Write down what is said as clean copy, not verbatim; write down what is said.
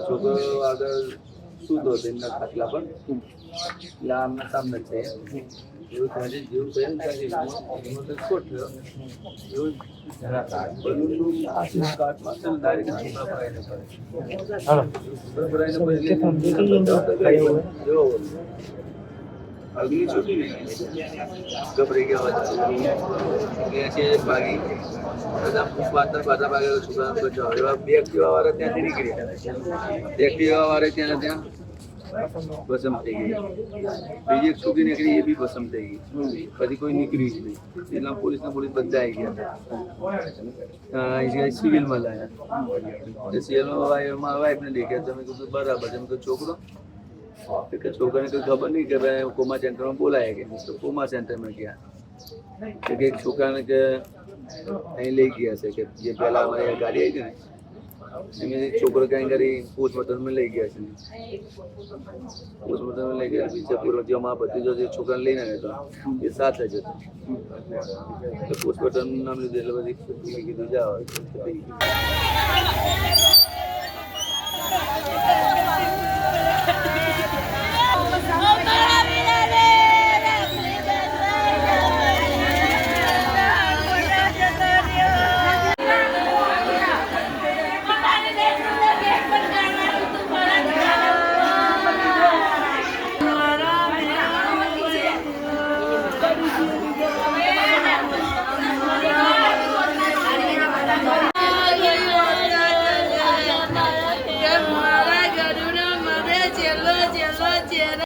છોકરો આગળ સૂતો હતો એમના ખાટલા પર, એટલે આમના સામે છે એવું થાય જેવું થયું ત્યાંથી સ્ફોટ થયો એવું બલૂનનું કાટમાં છે ને ડાયરેક્ટ અગ્નિ છૂટી ગઈ, ગભરાઈ ગયા છે ભાગી બધા પાછા ભાગેલો છોકરાનો બચાવ. એવા બે એક્ટિવા વાળા ત્યાંથી નીકળી, એક્ટિવા વાળા ત્યાં ભસમ થઈ ગઈ. બીજી એક છોકરી નીકળી, એ બી ભસમ થઈ ગઈ. પછી કોઈ નીકળ્યું જ નહીં. એટલા પોલીસ બધા આવી ગયા, સિવિલમાં લાયા. સિવિલમાં વાઈફને દેખ્યા. તમે કીધું બરાબર, તમે કહ્યું છોકરો છોકરાને કોઈ ખબર નહીં કે ભાઈ કોમા સેન્ટરમાં બોલાય કે તો કોમા સેન્ટરમાં ગયા કે એક છોકરાને કે અહીં લઈ ગયા છે કે જે પહેલા અમારી ગાડી આવી હતી ને એમ છોકરો ક્યાંય કરી પોસ્ટમોર્ટમમાં લઈ ગયા છે. પોસ્ટમોર્ટમમાં લઈ ગયા બીજા પૂર્વ જે અમારા ભત્રીજો જે છોકરાને લઈને આવ્યો હતો એ સાથે જ હતો. પોસ્ટમોર્ટમ નામ લીધું એટલે બધી કીધું જાઓ. Oh,